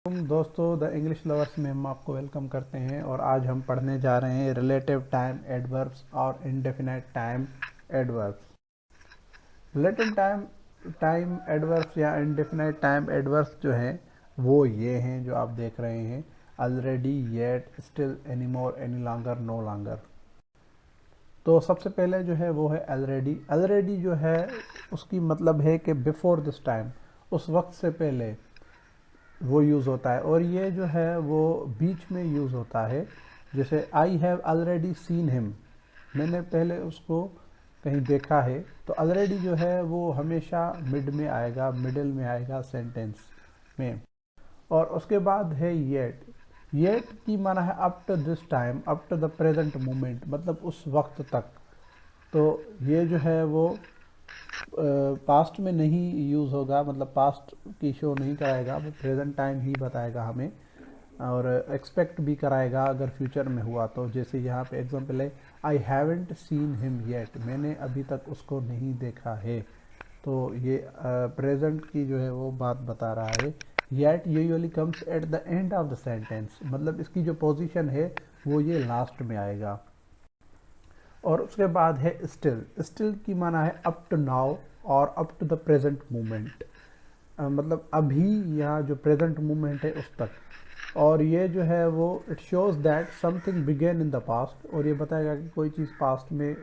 दोस्तों the English lovers में हम आपको वेलकम करते हैं और आज हम पढ़ने जा रहे हैं रिलेटिव टाइम एडवर्ब्स और indefinite time adverbs. Relative time adverbs या इंडेफिनाइट टाइम एडवर्ब्स जो हैं वो ये हैं जो आप देख रहे हैं, already, yet, still, any more, any longer, no longer. तो सबसे पहले जो है वो है ऑलरेडी। ऑलरेडी जो है उसकी मतलब है कि बिफोर दिस टाइम, उस वक्त से पहले वो यूज़ होता है, और ये जो है वो बीच में यूज़ होता है। जैसे I have already seen him, मैंने पहले उसको कहीं देखा है। तो ऑलरेडी जो है वो हमेशा मिड में आएगा, मिडिल में आएगा सेंटेंस में। और उसके बाद है येट। येट की माना है up to this time, up to the present moment, मतलब उस वक्त तक। तो ये जो है वो पास्ट में नहीं यूज़ होगा, मतलब पास्ट की शो नहीं कराएगा, वो प्रेजेंट टाइम ही बताएगा हमें, और एक्सपेक्ट भी कराएगा अगर फ्यूचर में हुआ तो। जैसे यहाँ पे एग्जांपल है, I haven't seen him yet, मैंने अभी तक उसको नहीं देखा है। तो ये प्रेजेंट की जो है वो बात बता रहा है। Yet usually comes at the end of the sentence, मतलब इसकी जो पोजीशन है वो ये लास्ट में आएगा। और उसके बाद है स्टिल। स्टिल की माना है अप टू नाउ और up to the present moment, मतलब अभी यहाँ जो प्रेजेंट मोमेंट है उस तक। और ये जो है वो it shows that something began in the past, और ये बताएगा कि कोई चीज़ पास्ट में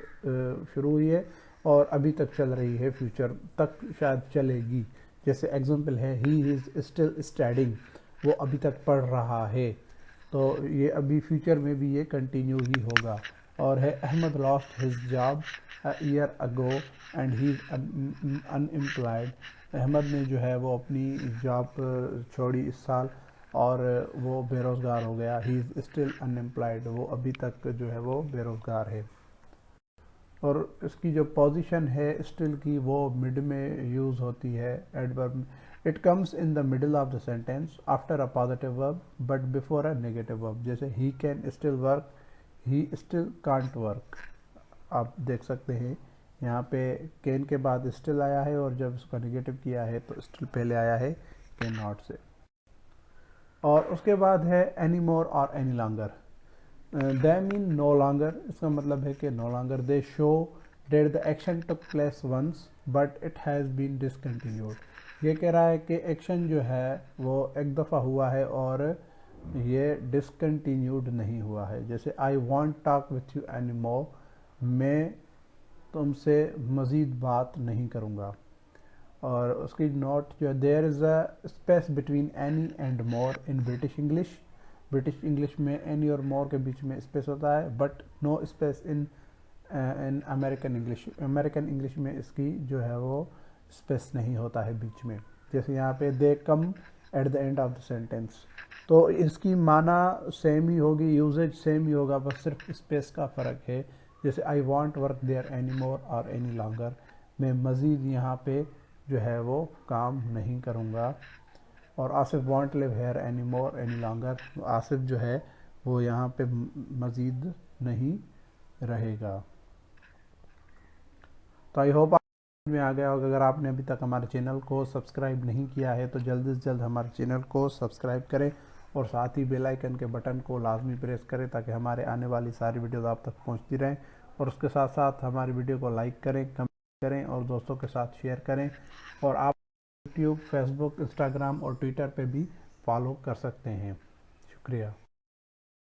शुरू हुई है और अभी तक चल रही है, फ्यूचर तक शायद चलेगी। जैसे एग्जांपल है, ही इज़ स्टिल स्टडिंग, वो अभी तक पढ़ रहा है। तो ये अभी फ्यूचर में भी ये कंटिन्यू ही होगा। और है, Ahmed lost his job a year ago and he is unemployed. Ahmed ने जो है वो अपनी जॉब छोड़ी इस साल और वो बेरोज़गार हो गया। ही इज़ स्टिल अनएम्प्लॉयड, वो अभी तक जो है वो बेरोज़गार है। और इसकी जो पोजीशन है स्टिल की, वो मिड में यूज़ होती है adverb. It comes in the middle of the sentence after a positive verb but before a negative verb. जैसे he can still work, he still can't work. आप देख सकते हैं यहाँ पे कैन के बाद स्टिल आया है, और जब उसका नेगेटिव किया है तो स्टिल पहले आया है कैन नॉट से। और उसके बाद है एनी मोर और any longer. They mean no longer, इसका मतलब है कि no longer. They show that the action took place once but it has been discontinued. ये कह रहा है कि एक्शन जो है वो एक दफ़ा हुआ है और ये डिसकंटिन्यूड नहीं हुआ है। जैसे I want talk with you any more, मैं तुमसे मज़ीद बात नहीं करूँगा। और उसकी नोट जो है, there is a space between any and more in British English. British English में एनी और मोर के बीच में स्पेस होता है, but no space in in American English. American English में इसकी जो है वो स्पेस नहीं होता है बीच में। जैसे यहाँ पे they come at the end of the sentence, तो इसकी माना सेम ही होगी, यूजेज सेम ही होगा, बस सिर्फ स्पेस का फ़र्क है। जैसे I won't work there any more और एनी लॉन्गर, मैं मज़ीद यहाँ पे जो है वो काम नहीं करूँगा। और Asif want live here any more any longer, Asif जो है वो यहाँ पे मज़ीद नहीं रहेगा। तो आई होप आप में आ गया होगा। अगर आपने अभी तक हमारे चैनल को सब्सक्राइब नहीं किया है तो जल्द से जल्द हमारे चैनल को सब्सक्राइब करें, और साथ ही बेल आइकन के बटन को लाजमी प्रेस करें ताकि हमारे आने वाली सारी वीडियोस आप तक पहुंचती रहें। और उसके साथ साथ हमारी वीडियो को लाइक करें, कमेंट करें और दोस्तों के साथ शेयर करें। और आप यूट्यूब, फेसबुक, इंस्टाग्राम और ट्विटर पे भी फॉलो कर सकते हैं। शुक्रिया।